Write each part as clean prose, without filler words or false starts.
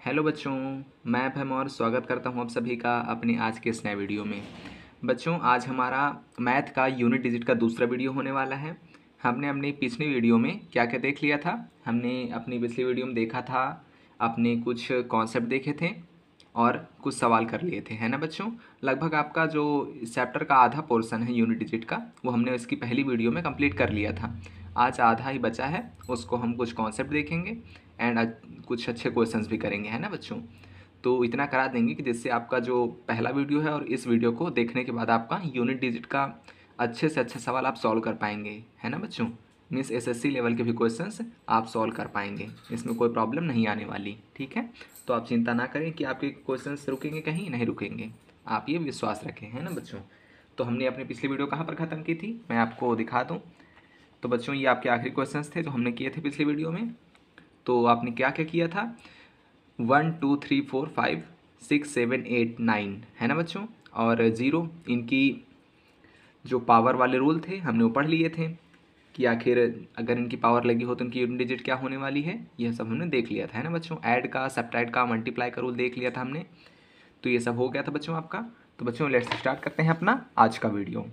Hello बच्चों, मैं भैम स्वागत करता हूं आप सभी का अपने आज के इस नए वीडियो में। बच्चों, आज हमारा मैथ का यूनिट डिजिट का दूसरा वीडियो होने वाला है। हमने अपनी पिछली वीडियो में क्या क्या देख लिया था। हमने अपनी पिछली वीडियो में देखा था, अपने कुछ कॉन्सेप्ट देखे थे और कुछ सवाल कर लिए थे, है ना बच्चों। लगभग आपका जो चैप्टर का आधा पोर्शन है यूनिट डिजिट का, वो हमने इसकी पहली वीडियो में कंप्लीट कर लिया था। आज आधा ही बचा है, उसको हम कुछ कॉन्सेप्ट देखेंगे एंड कुछ अच्छे क्वेश्चंस भी करेंगे, है ना बच्चों। तो इतना करा देंगे कि जिससे आपका जो पहला वीडियो है और इस वीडियो को देखने के बाद आपका यूनिट डिजिट का अच्छे से अच्छा सवाल आप सॉल्व कर पाएंगे, है ना बच्चों। मीन्स एसएससी लेवल के भी क्वेश्चंस आप सॉल्व कर पाएंगे, इसमें कोई प्रॉब्लम नहीं आने वाली, ठीक है। तो आप चिंता ना करें कि आपके क्वेश्चंस रुकेंगे, कहीं नहीं रुकेंगे, आप ये विश्वास रखें, है ना बच्चों। तो हमने अपनी पिछली वीडियो कहाँ पर ख़त्म की थी, मैं आपको दिखा दूँ। तो बच्चों, ये आपके आखिरी क्वेश्चंस थे जो हमने किए थे पिछली वीडियो में। तो आपने क्या क्या किया था, 1 2 3 4 5 6 7 8 9, है ना बच्चों। और ज़ीरो, इनकी जो पावर वाले रूल थे हमने वो पढ़ लिए थे कि आखिर अगर इनकी पावर लगी हो तो इनकी यूनिट डिजिट क्या होने वाली है, यह सब हमने देख लिया था, है ना बच्चों। ऐड का, सब्ट्रैक्ट का, मल्टीप्लाई का रूल देख लिया था हमने। तो ये सब हो गया था बच्चों आपका। तो बच्चों, लेट्स स्टार्ट करते हैं अपना आज का वीडियो।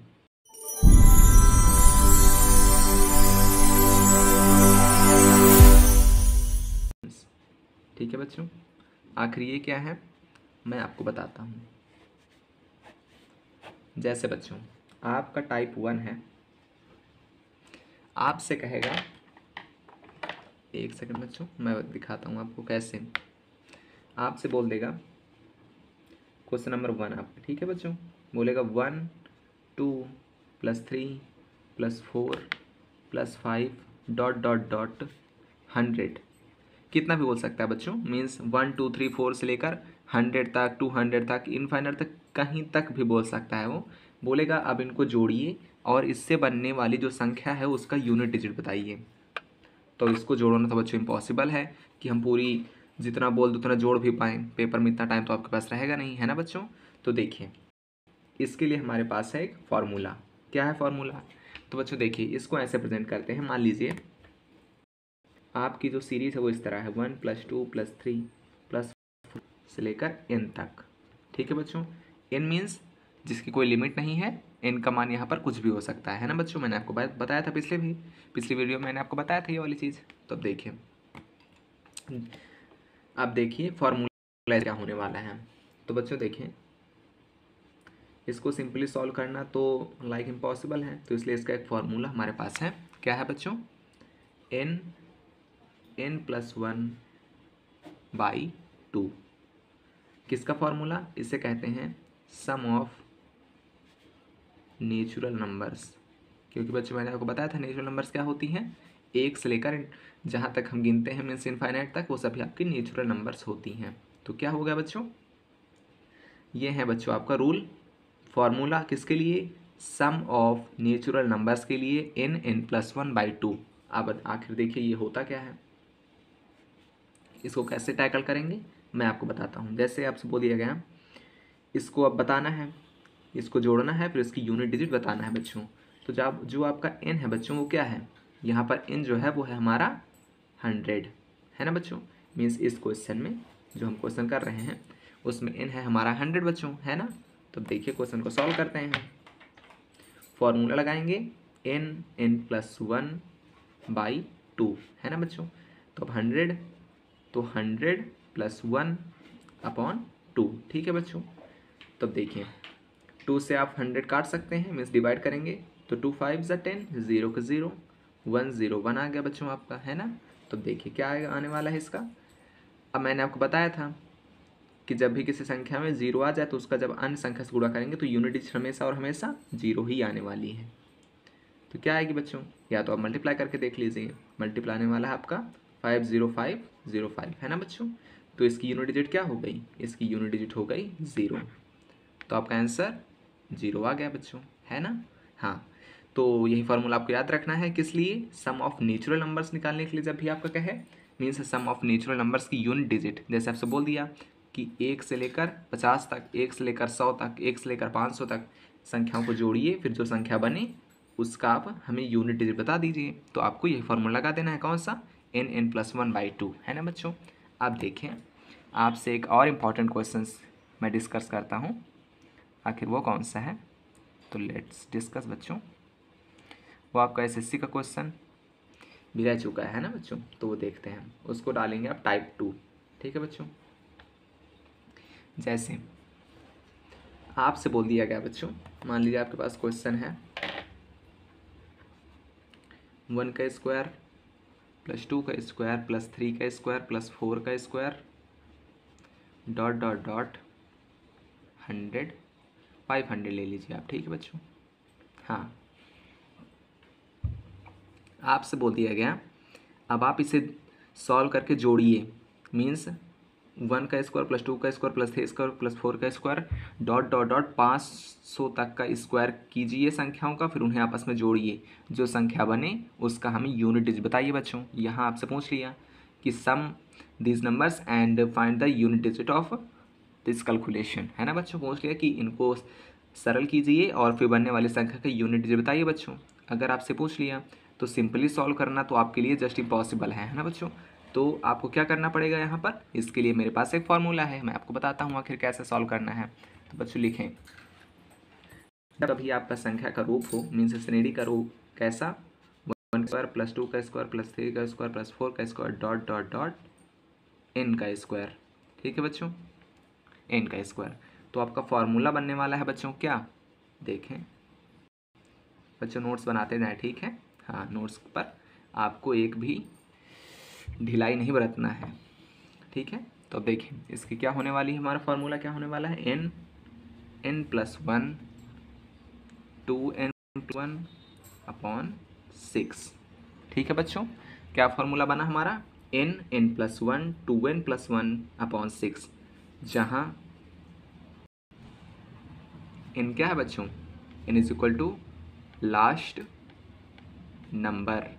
ठीक है बच्चों, आखिर ये क्या है मैं आपको बताता हूँ। जैसे बच्चों, आपका टाइप 1 है, आपसे कहेगा, एक सेकंड बच्चों मैं दिखाता हूँ आपको कैसे। आपसे बोल देगा क्वेश्चन नंबर 1 आपका, ठीक है बच्चों। बोलेगा 1 2 + 3 + 4 + 5 डॉट डॉट डॉट 100। कितना भी बोल सकता है बच्चों, मीन्स 1 2 3 4 से लेकर 100 तक, 200 तक, इनफाइनट तक, कहीं तक भी बोल सकता है वो। बोलेगा अब इनको जोड़िए और इससे बनने वाली जो संख्या है उसका यूनिट डिजिट बताइए। तो इसको जोड़ना तो बच्चों इम्पॉसिबल है कि हम पूरी जितना बोल दो उतना जोड़ भी पाएँ, पेपर में इतना टाइम तो आपके पास रहेगा नहीं, है ना बच्चों। तो देखिए, इसके लिए हमारे पास है एक फॉर्मूला। क्या है फॉर्मूला, तो बच्चों देखिए इसको ऐसे प्रेजेंट करते हैं। मान लीजिए आपकी जो सीरीज़ है वो इस तरह है, 1 + 2 + 3 + 4 से लेकर n तक, ठीक है बच्चों। n मीन्स जिसकी कोई लिमिट नहीं है, n का मान यहाँ पर कुछ भी हो सकता है ना बच्चों। मैंने आपको बताया था पिछली वीडियो में मैंने आपको बताया था ये वाली चीज़। तो अब देखिए, अब देखिए फॉर्मूला क्या होने वाला है। तो बच्चों देखिए, इसको सिंपली सॉल्व करना तो लाइक इम्पॉसिबल है, तो इसलिए इसका एक फॉर्मूला हमारे पास है। क्या है बच्चों, n + 1/2। किसका फॉर्मूला, इसे कहते हैं सम ऑफ नेचुरल नंबर्स। क्योंकि बच्चों मैंने आपको बताया था नेचुरल नंबर्स क्या होती हैं, एक से लेकर जहाँ तक हम गिनते हैं मीन्स इनफाइनाइट तक, वो सभी आपकी नेचुरल नंबर्स होती हैं। तो क्या हो गया बच्चों, ये है बच्चों आपका रूल, फॉर्मूला किसके लिए, सम ऑफ नेचुरल नंबर्स के लिए, n + 1/2। अब आखिर देखिए ये होता क्या है, इसको कैसे टैकल करेंगे मैं आपको बताता हूँ। जैसे आपसे बोल दिया गया, इसको अब बताना है, इसको जोड़ना है, फिर इसकी यूनिट डिजिट बताना है बच्चों। तो जब जो आपका n है बच्चों वो क्या है, यहाँ पर n जो है वो है हमारा 100, है ना बच्चों। मीन्स इस क्वेश्चन में जो हम क्वेश्चन कर रहे हैं उसमें n है हमारा 100 बच्चों, है ना। तो देखिए क्वेश्चन को सॉल्व करते हैं। फॉर्मूला लगाएंगे n + 1/2, है ना बच्चों। तो अब 100, तो 100 + 1/2, ठीक है बच्चों। तो अब देखिए 2 से आप 100 काट सकते हैं, मीन्स डिवाइड करेंगे, तो 2 5 = 10, 0 का 0, 1 0 1 आ गया बच्चों आपका, है ना। तो देखिए क्या आने वाला है इसका। अब मैंने आपको बताया था कि जब भी किसी संख्या में 0 आ जाए तो उसका जब अन्य संख्या से गुणा करेंगे तो यूनिट डिजिट हमेशा और हमेशा 0 ही आने वाली है। तो क्या आएगी बच्चों, या तो आप मल्टीप्लाई करके देख लीजिए, मल्टीप्लाई आने वाला है आपका 50505, है ना बच्चों। तो इसकी यूनिट डिजिट क्या हो गई, इसकी यूनिट डिजिट हो गई 0। तो आपका आंसर 0 आ गया बच्चों, है ना। हाँ, तो यही फार्मूला आपको याद रखना है, किस लिए, सम ऑफ नेचुरल नंबर्स निकालने के लिए। जब भी आपका कहे means sum of natural numbers की यूनिट डिजिट, जैसे आपसे बोल दिया कि 1 से लेकर 50 तक, 1 से लेकर 100 तक, 1 से लेकर 500 तक संख्याओं को जोड़िए, फिर जो संख्या बने उसका आप हमें यूनिट डिजिट बता दीजिए। तो आपको यही फार्मूला लगा देना है, कौन सा, n + 1/2, है ना बच्चों। आप देखें आपसे एक और इम्पॉर्टेंट क्वेश्चन मैं डिस्कस करता हूँ, आखिर वो कौन सा है, तो लेट्स डिस्कस बच्चों। वो आपका एसएससी का क्वेश्चन भी रह चुका है ना बच्चों, तो वो देखते हैं, उसको डालेंगे आप टाइप 2। ठीक है बच्चों, जैसे आपसे बोल दिया गया बच्चों, मान लीजिए आपके पास क्वेश्चन है 1 का स्क्वायर प्लस 2 का स्क्वायर प्लस 3 का स्क्वायर प्लस 4 का स्क्वायर डॉट डॉट डॉट 100 500 ले लीजिए आप। ठीक है बच्चों, हाँ आपसे बोल दिया गया, अब आप इसे सॉल्व करके जोड़िए, मीन्स 1 का स्क्वायर प्लस 2 का स्क्वायर प्लस 3 स्क्वायर प्लस 4 का स्क्वायर डॉट डॉट डॉट 500 तक का स्क्वायर कीजिए संख्याओं का, फिर उन्हें आपस में जोड़िए, जो संख्या बने उसका हमें यूनिट डिजिट बताइए बच्चों। यहाँ आपसे पूछ लिया कि sum this numbers and find the unit digit of this calculation, है ना बच्चों, पूछ लिया कि इनको सरल कीजिए और फिर बनने वाली संख्या का यूनिट डिजिट बताइए बच्चों। अगर आपसे पूछ लिया तो सिंपली सॉल्व करना तो आपके लिए जस्ट इम्पॉसिबल है ना बच्चों। तो आपको क्या करना पड़ेगा यहाँ पर, इसके लिए मेरे पास एक फॉर्मूला है, मैं आपको बताता हूँ आखिर कैसे सॉल्व करना है। तो बच्चों लिखें, जब अभी आपका संख्या का रूप हो, मीन्स श्रेणी का रूप कैसा, 1 स्क्वायर प्लस 2 का स्क्वायर प्लस 3 का स्क्वायर प्लस 4 का square dot dot dot n का स्क्वायर। ठीक है बच्चों, n का स्क्वायर। तो आपका फॉर्मूला बनने वाला है बच्चों क्या, देखें बच्चों, नोट्स बनाते जाएं, ठीक है। हाँ, नोट्स पर आपको एक भी ढिलाई नहीं बरतना है, ठीक है। तो अब देखें इसकी क्या होने वाली है, हमारा फॉर्मूला क्या होने वाला है, n प्लस 1 2n+1 अपॉन 6। ठीक है बच्चों, क्या फॉर्मूला बना हमारा, n+1 2n+1 अपॉन 6, जहाँ n क्या है बच्चों, n is equal to last number.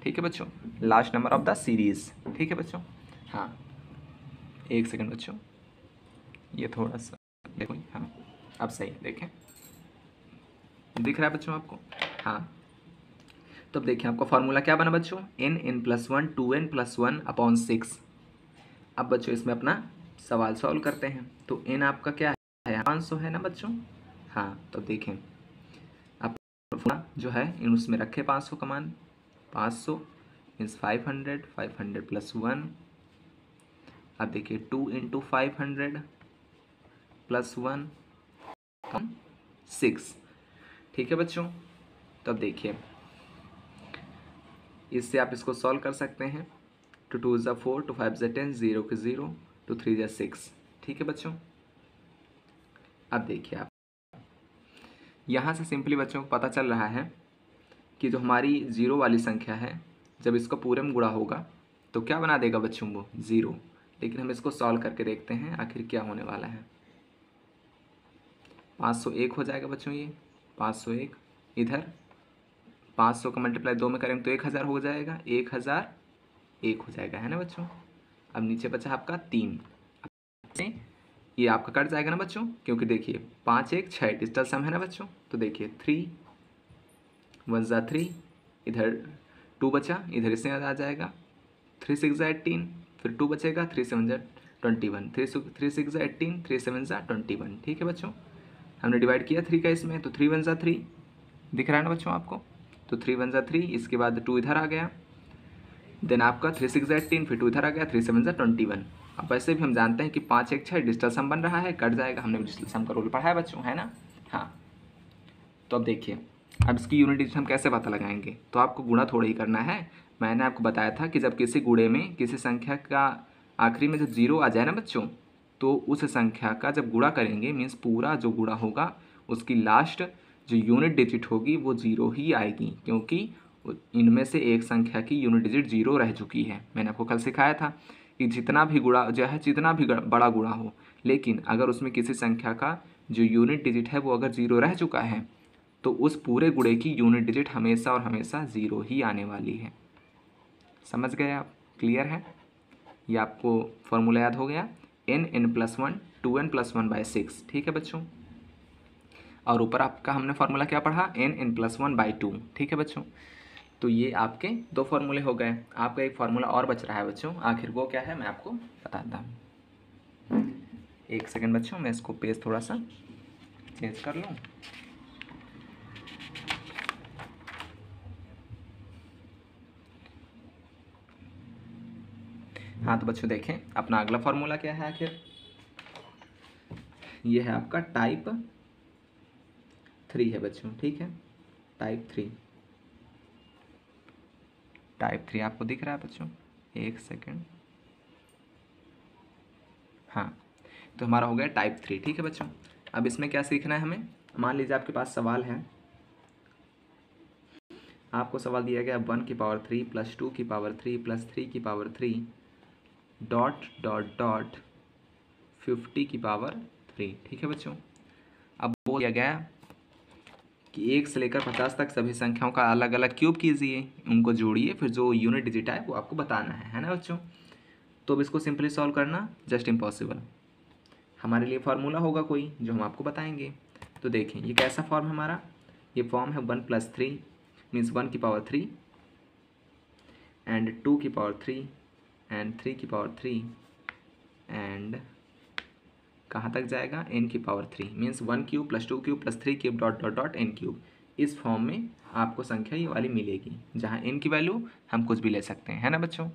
ठीक है बच्चों, last number of the series. ठीक है बच्चों, हाँ एक सेकंड बच्चों, ये थोड़ा सा देखो, हाँ अब सही देखें, दिख रहा है बच्चों आपको, हाँ। तो अब देखिए आपका फॉर्मूला क्या बना बच्चों, n+1 2n+1 अपॉन 6। अब बच्चों इसमें अपना सवाल सॉल्व करते हैं। तो n आपका क्या है, 500 है ना बच्चों, हाँ। तो देखें आप जो है इन उसमें रखे 500 का मान, 500 मीन्स 500 500 प्लस 1। अब देखिए 2 इंटू 500 प्लस 1 6। ठीक है बच्चों, तो अब देखिए इससे आप इसको सॉल्व कर सकते हैं, 2 2 ज़ा 4 2 5 ज़ा 10 0 के 0 2 3 ज़ा 6। ठीक है बच्चों, अब देखिए आप यहाँ से सिंपली बच्चों को पता चल रहा है कि जो हमारी जीरो वाली संख्या है, जब इसको पूरे में गुणा होगा तो क्या बना देगा बच्चों वो, ज़ीरो। लेकिन हम इसको सॉल्व करके देखते हैं आखिर क्या होने वाला है। 501 हो जाएगा बच्चों, ये 501, इधर 500 का मल्टीप्लाई 2 में करेंगे तो 1000 हो जाएगा, 1001 हो जाएगा, है ना बच्चों। अब नीचे बचा आपका 3, ये आपका कट जाएगा ना बच्चों, क्योंकि देखिए 5 1 6 डिजिटल सम है ना बच्चों। तो देखिए 3 1 ज़ा 3, इधर 2 बचा, इधर इससे आ जाएगा, 3 6 ज़ा 18, फिर 2 बचेगा, 3 7 ज़ा 21, 3 6 ज़ा 18 3 7 ज़ा 21। ठीक है बच्चों, हमने डिवाइड किया 3 का इसमें, तो 3 1 ज़ा 3, दिख रहा है ना बच्चों आपको। तो 3 1 ज़ा 3, इसके बाद 2 इधर आ गया, देन आपका 3 6 ज़ा 18, फिर 2 इधर आ गया, 3 7 ज़ा 21। अब वैसे भी हम जानते हैं कि 5 1 6 डिजिटल सम बन रहा है, कट जाएगा, हमने डिजिटल सम का रूल पढ़ा है बच्चों, है ना। हाँ, तो अब देखिए अब इसकी यूनिट डिजिट हम कैसे पता लगाएंगे, तो आपको गुणा थोड़ा ही करना है। मैंने आपको बताया था कि जब किसी गुणे में किसी संख्या का आखिरी में जब जीरो आ जाए ना बच्चों, तो उस संख्या का जब गुणा करेंगे, मीन्स पूरा जो गुणा होगा उसकी लास्ट जो यूनिट डिजिट होगी वो जीरो ही आएगी, क्योंकि इनमें से एक संख्या की यूनिट डिजिट जीरो रह चुकी है। मैंने आपको कल सिखाया था कि जितना भी गुणा जो है, जितना भी बड़ा गुणा हो, लेकिन अगर उसमें किसी संख्या का जो यूनिट डिजिट है वो अगर जीरो रह चुका है तो उस पूरे गुणे की यूनिट डिजिट हमेशा और हमेशा ज़ीरो ही आने वाली है। समझ गए आप, क्लियर है, ये आपको फॉर्मूला याद हो गया, n+1 2n+1/6। ठीक है बच्चों, और ऊपर आपका हमने फॉर्मूला क्या पढ़ा, n+1/2। ठीक है बच्चों, तो ये आपके 2 फॉर्मूले हो गए। आपका एक फार्मूला और बच रहा है बच्चों, आखिर वो क्या है मैं आपको बताता हूँ। एक सेकंड बच्चों, मैं इसको पेज थोड़ा सा चेंज कर लूँ। हाँ तो बच्चों देखें, अपना अगला फार्मूला क्या है आखिर, ये है आपका टाइप 3 है बच्चों, ठीक है, टाइप 3 आपको दिख रहा है बच्चों, एक सेकंड। हाँ तो हमारा हो गया टाइप 3, ठीक है बच्चों। अब इसमें क्या सीखना है हमें, मान लीजिए आपके पास सवाल है, आपको सवाल दिया गया 1 की पावर 3 प्लस 2 की पावर 3 प्लस 3 की पावर 3 डॉट डॉट डॉट 50 की पावर 3, ठीक है बच्चों। अब बोल दिया गया कि 1 से लेकर 50 तक सभी संख्याओं का अलग अलग क्यूब कीजिए, उनको जोड़िए, फिर जो यूनिट डिजिट आए वो आपको बताना है ना बच्चों। तो अब इसको सिंपली सॉल्व करना जस्ट इम्पॉसिबल, हमारे लिए फार्मूला होगा कोई जो हम आपको बताएंगे। तो देखें ये कैसा फॉर्म है हमारा, ये फॉर्म है 1 + 3 मीन्स 1 की पावर 3 एंड 2 की पावर 3 एंड 3 की पावर 3 एंड कहाँ तक जाएगा n की power 3 means 1 cube plus 2 cube plus 3 cube dot dot dot n cube. इस फॉर्म में आपको संख्या ये वाली मिलेगी जहाँ n की वैल्यू हम कुछ भी ले सकते हैं, है ना बच्चों।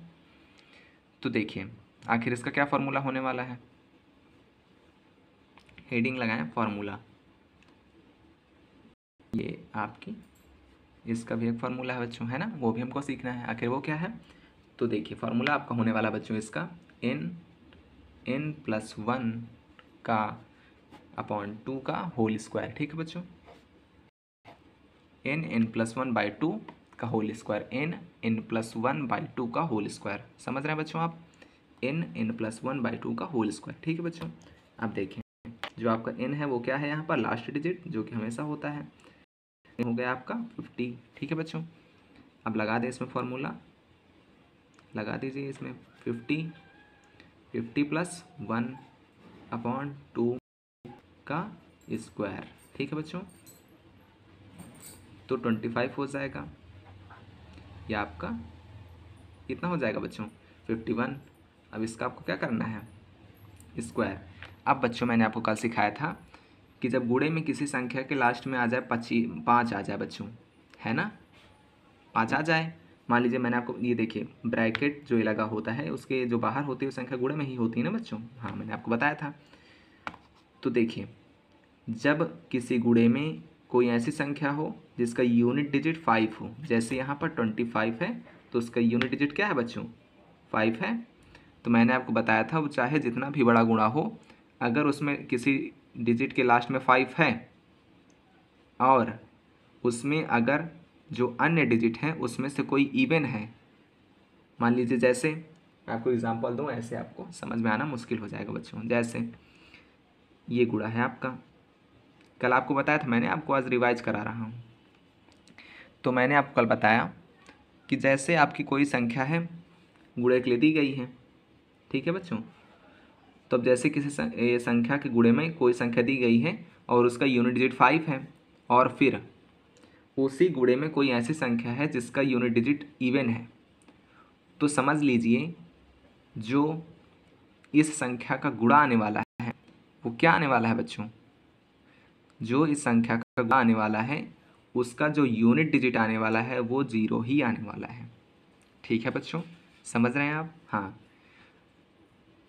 तो देखिए आखिर इसका क्या फॉर्मूला होने वाला है, हेडिंग लगाएं फार्मूला, ये आपकी इसका भी एक फार्मूला है बच्चों, है ना, वो भी हमको सीखना है, आखिर वो क्या है। तो देखिए फार्मूला आपका होने वाला बच्चों इसका n+1 का अपॉन 2 का होल स्क्वायर, ठीक है बच्चों, n+1/2 का होल स्क्वायर, n+1/2 का होल स्क्वायर, समझ रहे हैं बच्चों आप, n+1/2 का होल स्क्वायर, ठीक है बच्चों। अब देखें जो आपका n है वो क्या है यहाँ पर लास्ट डिजिट जो कि हमेशा होता है, हो गया आपका 50, ठीक है बच्चों। अब लगा दें इसमें फॉर्मूला, लगा दीजिए इसमें 50 + 1/2 का स्क्वायर, ठीक है बच्चों, तो 25 हो जाएगा, ये आपका कितना हो जाएगा बच्चों 51। अब इसका आपको क्या करना है स्क्वायर। अब बच्चों मैंने आपको कल सिखाया था कि जब गुणे में किसी संख्या के लास्ट में आ जाए 5 आ जाए बच्चों, है ना, 5 आ जाए, मान लीजिए मैंने आपको ये देखिए ब्रैकेट जो ये लगा होता है उसके जो बाहर होती है वो संख्या गुणे में ही होती है ना बच्चों, हाँ मैंने आपको बताया था। तो देखिए जब किसी गुणे में कोई ऐसी संख्या हो जिसका यूनिट डिजिट 5 हो, जैसे यहाँ पर 25 है तो उसका यूनिट डिजिट क्या है बच्चों 5 है, तो मैंने आपको बताया था वो चाहे जितना भी बड़ा गुणा हो, अगर उसमें किसी डिजिट के लास्ट में 5 है और उसमें अगर जो अन्य डिजिट हैं उसमें से कोई इवन है, मान लीजिए जैसे मैं आपको एग्जांपल दूं, ऐसे आपको समझ में आना मुश्किल हो जाएगा बच्चों, जैसे ये गुणा है आपका, कल आपको बताया था मैंने, आपको आज रिवाइज करा रहा हूँ। तो मैंने आपको कल बताया कि जैसे आपकी कोई संख्या है गुणे के लिए दी गई है, ठीक है बच्चों, तो अब जैसे किसी संख्या के गुणे में कोई संख्या दी गई है और उसका यूनिट डिजिट 5 है, और फिर उसी गुणे में कोई ऐसी संख्या है जिसका यूनिट डिजिट इवन है, तो समझ लीजिए जो इस संख्या का गुणा आने वाला है वो क्या आने वाला है बच्चों, जो इस संख्या का गुणा आने वाला है उसका जो यूनिट डिजिट आने वाला है वो 0 ही आने वाला है, ठीक है बच्चों, समझ रहे हैं आप। हाँ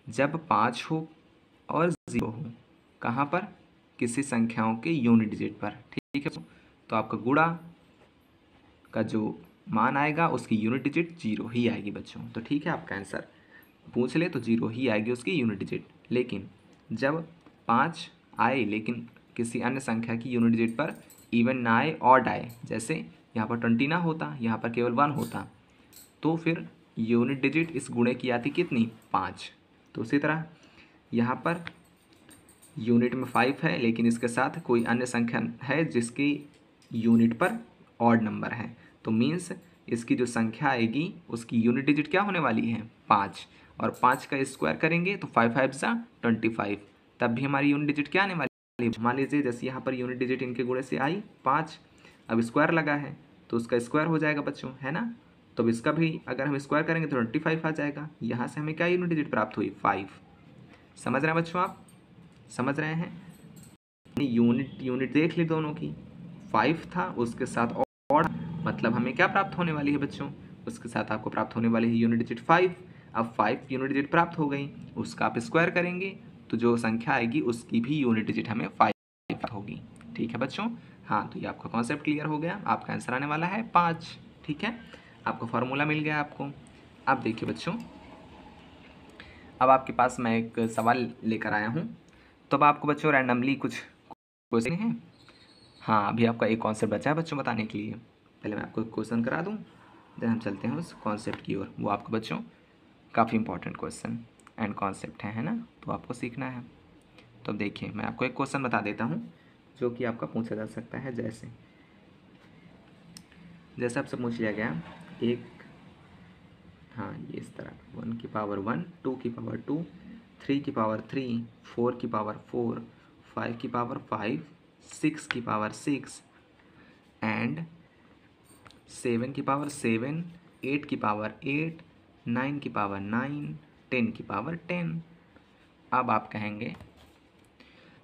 जब 5 हो और 0 हो, कहाँ पर, किसी संख्याओं के यूनिट डिजिट पर, ठीक है, तो आपका गुणा का जो मान आएगा उसकी यूनिट डिजिट 0 ही आएगी बच्चों। तो ठीक है आपका आंसर पूछ ले तो 0 ही आएगी उसकी यूनिट डिजिट, लेकिन जब 5 आए लेकिन किसी अन्य संख्या की यूनिट डिजिट पर इवन ना आए, ऑड आए, जैसे यहाँ पर 20 ना होता, यहाँ पर केवल 1 होता, तो फिर यूनिट डिजिट इस गुणे की आती कितनी 5। तो उसी तरह यहाँ पर यूनिट में 5 है लेकिन इसके साथ कोई अन्य संख्या है जिसकी यूनिट पर ऑड नंबर है, तो मीन्स इसकी जो संख्या आएगी उसकी यूनिट डिजिट क्या होने वाली है 5, और 5 का स्क्वायर करेंगे तो 5 5 ज़ा 25, तब भी हमारी यूनिट डिजिट क्या आने वाली है, मान लीजिए जैसे यहाँ पर यूनिट डिजिट इनके गुणे से आई 5, अब स्क्वायर लगा है तो उसका स्क्वायर हो जाएगा बच्चों, है ना। तो अब इसका भी अगर हम स्क्वायर करेंगे तो 25 आ जाएगा। यहाँ से हमें क्या यूनिट डिजिट प्राप्त हुई? 5। समझ रहे हैं बच्चों आप? समझ रहे हैं? यूनिट देख ली दोनों की, 5 था उसके साथ और, मतलब हमें क्या प्राप्त होने वाली है बच्चों? उसके साथ आपको प्राप्त होने वाली है यूनिट डिजिट 5। अब 5 यूनिट डिजिट प्राप्त हो गई, उसका आप स्क्वायर करेंगे तो जो संख्या आएगी उसकी भी यूनिट डिजिट हमें 5 होगी। ठीक है बच्चों? हाँ, तो ये आपका कॉन्सेप्ट क्लियर हो गया। आपका आंसर आने वाला है 5। ठीक है, आपको फार्मूला मिल गया आपको। अब देखिए बच्चों, अब आपके पास मैं एक सवाल लेकर आया हूँ। तो अब आपको बच्चों रैंडमली कुछ क्वेश्चन हैं। हाँ, अभी आपका एक कॉन्सेप्ट बचा है बच्चों बताने के लिए। पहले मैं आपको क्वेश्चन करा दूँ, देन हम चलते हैं उस कॉन्सेप्ट की ओर। वो आपको बच्चों काफ़ी इंपॉर्टेंट क्वेश्चन एंड कॉन्सेप्ट है ना, तो आपको सीखना है। तो देखिए, मैं आपको एक क्वेश्चन बता देता हूँ जो कि आपका पूछा जा सकता है। जैसे आपसे पूछ लिया गया एक, हाँ ये इस तरह 1 की पावर 1, 2 की पावर 2, 3 की पावर 3, 4 की पावर 4, 5 की पावर 5, 6 की पावर 6 एंड 7 की पावर 7, 8 की पावर 8, 9 की पावर 9, 10 की पावर 10। अब आप कहेंगे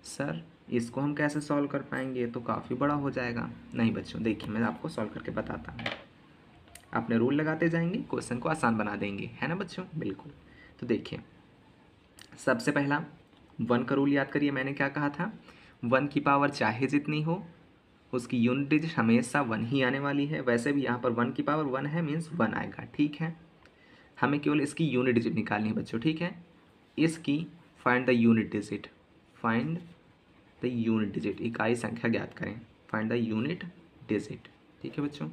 सर इसको हम कैसे सॉल्व कर पाएंगे, ये तो काफ़ी बड़ा हो जाएगा। नहीं बच्चों, देखिए मैं आपको सॉल्व करके बताता हूँ। अपने रूल लगाते जाएंगे, क्वेश्चन को आसान बना देंगे, है ना बच्चों? बिल्कुल। तो देखिए, सबसे पहला 1 का रूल याद करिए। मैंने क्या कहा था? 1 की पावर चाहे जितनी हो, उसकी यूनिट डिजिट हमेशा 1 ही आने वाली है। वैसे भी यहाँ पर 1 की पावर 1 है, मीन्स 1 आएगा। ठीक है, हमें केवल इसकी यूनिट डिजिट निकालनी है बच्चों। ठीक है, इसकी find the unit digit, find the unit digit, इकाई संख्या ज्ञात करें, फाइंड द यूनिट डिजिट। ठीक है बच्चों,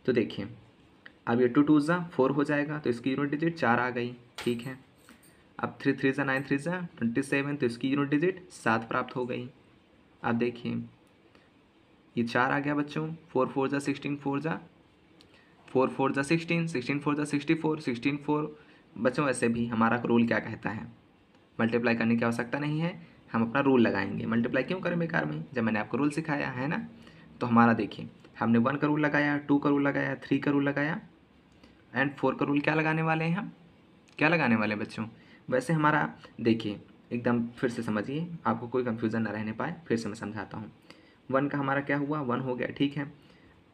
तो देखिए अब ये 2 2 ज़ा 4 हो जाएगा, तो इसकी यूनिट डिजिट 4 आ गई। ठीक है, अब 3 3 ज़ा 9 3 ज़ा 27, तो इसकी यूनिट डिजिट 7 प्राप्त हो गई। अब देखिए ये 4 आ गया बच्चों, 4 4 ज़ा 16, 4 ज़ा 4 4 ज़ा 16, 16 4 ज़ा 64, 16 4। बच्चों वैसे भी हमारा रूल क्या कहता है, मल्टीप्लाई करने की आवश्यकता नहीं है, हम अपना रूल लगाएंगे। मल्टीप्लाई क्यों करें बेकार में, जब मैंने आपको रूल सिखाया है ना। तो हमारा देखिए, हमने 1 का रूल लगाया, 2 का रूल लगाया, 3 का रूल लगाया एंड 4 का रूल क्या लगाने वाले हैं हम, क्या लगाने वाले हैं बच्चों? वैसे हमारा देखिए, एकदम फिर से समझिए, आपको कोई कन्फ्यूज़न ना रहने पाए, फिर से मैं समझाता हूँ। 1 का हमारा क्या हुआ, 1 हो गया। ठीक है,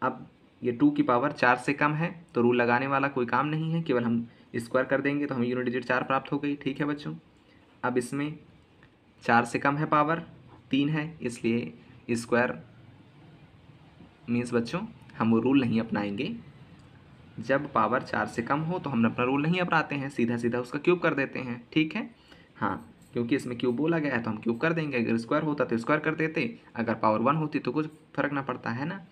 अब ये 2 की पावर 4 से कम है, तो रूल लगाने वाला कोई काम नहीं है, केवल हम स्क्वायर कर देंगे तो हमें यूनिट डिजिट 4 प्राप्त हो गई। ठीक है बच्चों, अब इसमें 4 से कम है पावर 3 है, इसलिए स्क्वायर मीन्स बच्चों हम वो रूल नहीं अपनाएंगे। जब पावर 4 से कम हो तो हम अपना रूल नहीं अपनाते हैं, सीधा सीधा उसका क्यूब कर देते हैं। ठीक है, हाँ, क्योंकि इसमें क्यूब बोला गया है तो हम क्यूब कर देंगे। अगर स्क्वायर होता तो स्क्वायर कर देते, अगर पावर 1 होती तो कुछ फर्क ना पड़ता, है ना।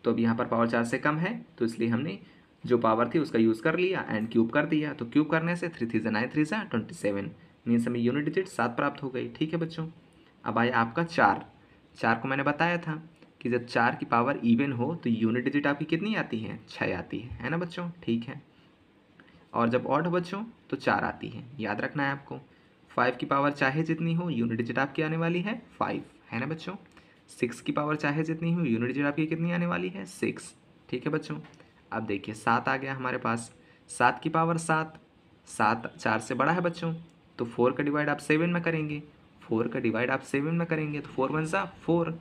तो अब यहाँ पर पावर 4 से कम है, तो इसलिए हमने जो पावर थी उसका यूज़ कर लिया एंड क्यूब कर दिया। तो क्यूब करने से 3 3 9 3 27 मीन्स हमें यूनिट डिजिट 7 प्राप्त हो गई। ठीक है बच्चों, अब आया आपका 4। 4 को मैंने बताया था कि जब 4 की पावर इवन हो तो यूनिट डिजिट आपकी कितनी आती है, 6 आती है ना बच्चों। ठीक है, और जब ऑड हो बच्चों तो 4 आती है, याद रखना है आपको। 5 की पावर चाहे जितनी हो, यूनिट डिजिट आपकी आने वाली है 5, है ना बच्चों। 6 की पावर चाहे जितनी हो, यूनिट डिजिट आपकी कितनी आने वाली है 6। ठीक है बच्चों, अब देखिए 7 आ गया हमारे पास। 7 की पावर 7, 7 4 से बड़ा है बच्चों, तो 4 का डिवाइड आप 7 में करेंगे, 4 का डिवाइड आप 7 में करेंगे तो 4 1 ज़ा 4,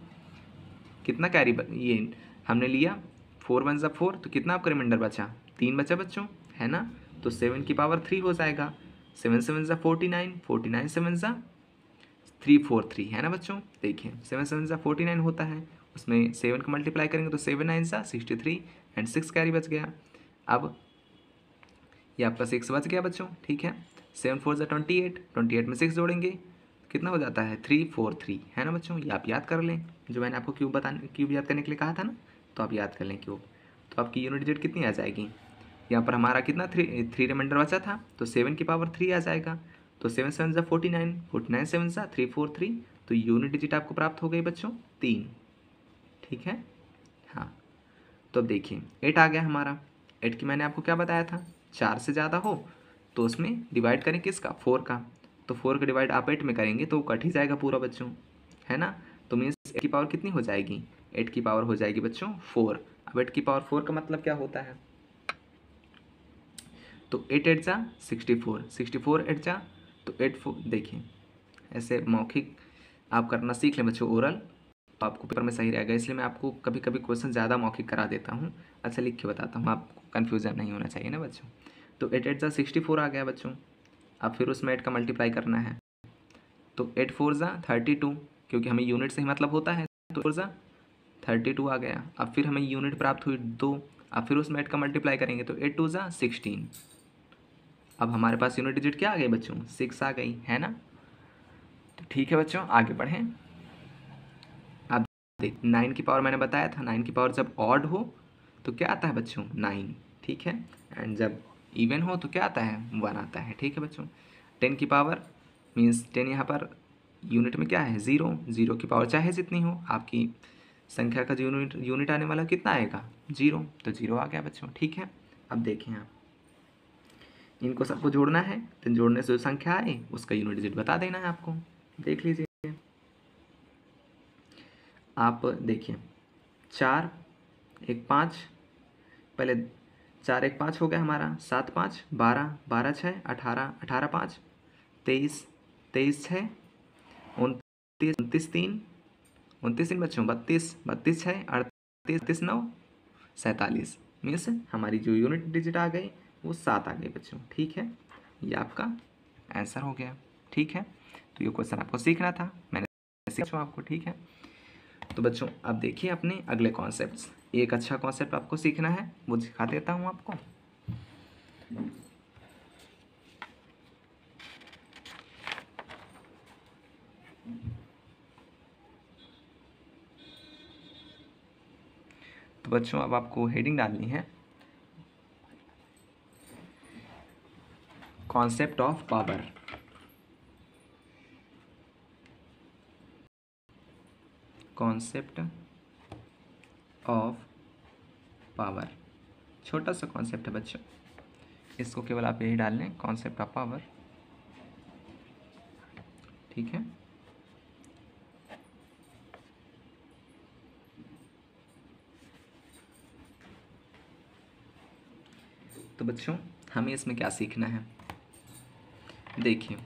कितना कैरी ये हमने लिया, 4 1 ज़ा 4, तो कितना आपका रिमाइंडर बचा, 3 बचा बच्चों, है ना। तो 7 की पावर 3 हो जाएगा, 7 7 ज़ा 49, 49 7 ज़ा 343, है ना बच्चों। देखिए 7 7 ज़ा 49 होता है, उसमें 7 को मल्टीप्लाई करेंगे तो 7 9 ज़ा 63 एंड 6 कैरी बच गया। अब ये आपका 6 बच गया बच्चों। ठीक है, 7 4 ज़ा 28, 28 में 6 जोड़ेंगे कितना हो जाता है 343, है ना बच्चों। ये आप याद कर लें, जो मैंने आपको क्यूब याद करने के लिए कहा था ना, तो आप याद कर लें क्यूब। तो आपकी यूनिट डिजिट कितनी आ जाएगी, यहाँ पर हमारा कितना 3 रिमाइंडर बचा था, तो 7 की पावर 3 आ जाएगा। तो 7 7 ज़ा 49, 49 7 ज़ा 343, तो यूनिट डिजिट आपको प्राप्त हो गई बच्चों 3। ठीक है, हाँ, तो अब देखिए 8 आ गया हमारा। 8 की मैंने आपको क्या बताया था, 4 से ज़्यादा हो तो उसमें डिवाइड करें किसका, 4 का। तो 4 का डिवाइड आप 8 में करेंगे तो कट ही जाएगा पूरा बच्चों, है ना। तो मीन्स 8 की पावर कितनी हो जाएगी, 8 की पावर हो जाएगी बच्चों 4। अब 8 की पावर 4 का मतलब क्या होता है, तो 8 8 जा 64, 64 8 जा तो 8 4। देखिए ऐसे मौखिक आप करना सीख लें बच्चों, ओरल, तो आपको पेपर में सही रहेगा। इसलिए मैं आपको कभी कभी क्वेश्चन ज़्यादा मौखिक करा देता हूँ, अच्छा लिख के बताता हूँ, आपको कन्फ्यूज़न नहीं होना चाहिए ना बच्चों। तो 8 8 जा 64 आ गया बच्चों। अब फिर उसमें 8 का मल्टीप्लाई करना है, तो 8 4 जा 32, क्योंकि हमें यूनिट से ही मतलब होता है, तो 4 जा 32 आ गया। अब फिर हमें यूनिट प्राप्त हुई 2, अब फिर उसमें 8 का मल्टीप्लाई करेंगे तो 8 2 जा 16। अब हमारे पास यूनिट डिजिट क्या आ गई बच्चों, 6 आ गई है ना। तो ठीक है बच्चों, आगे बढ़ें। अब देख 9 की पावर मैंने बताया था, 9 की पावर जब ऑड हो तो क्या आता है बच्चों 9, ठीक है, एंड जब इवन हो तो क्या आता है 1 आता है, ठीक है बच्चों। 10 की पावर मीन्स 10 यहाँ पर यूनिट में क्या है 0, 0 की पावर चाहे जितनी हो, आपकी संख्या का जो यूनिट आने वाला कितना आएगा 0, तो 0 आ गया बच्चों, ठीक है। अब देखें आप इनको सबको जोड़ना है, तो जोड़ने से जो संख्या आए उसका यूनिट डिजिट बता देना है आपको, देख लीजिए। आप देखिए 4 1 5, पहले 4 1 5 हो गया हमारा, 7 5 12, 12 6 18, 18 5 23, 23 6 29, 29 3, 29 3 बच्चों 32, 32 6 38, 38 9 47, मीन्स हमारी जो यूनिट डिजिट आ गई वो 7 आ गई बच्चों, ठीक है। ये आपका आंसर हो गया, ठीक है। तो ये क्वेश्चन आपको सीखना था, मैंने सीखा आपको, ठीक है। तो बच्चों अब देखिए अपने अगले कॉन्सेप्ट्स, एक अच्छा कॉन्सेप्ट आपको सीखना है वो सिखा देता हूँ आपको। तो बच्चों अब आपको हेडिंग डालनी है concept of power. Concept of power छोटा सा कॉन्सेप्ट है बच्चों, इसको केवल आप यही डाल लें कॉन्सेप्ट ऑफ पावर, ठीक है। तो बच्चों हमें इसमें क्या सीखना है, देखिए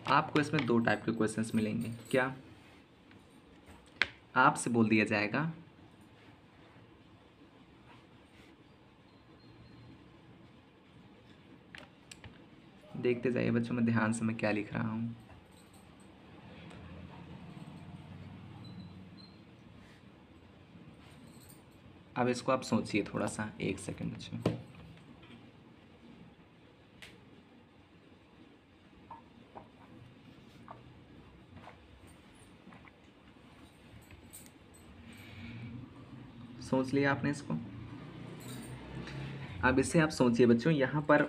आपको इसमें दो टाइप के क्वेश्चंस मिलेंगे। क्या आपसे बोल दिया जाएगा देखते जाइए बच्चों, मैं ध्यान से मैं क्या लिख रहा हूँ। अब इसको आप सोचिए थोड़ा सा, एक सेकंड बच्चों। सोच लिया आपने इसको, अब इसे आप सोचिए बच्चों, यहाँ पर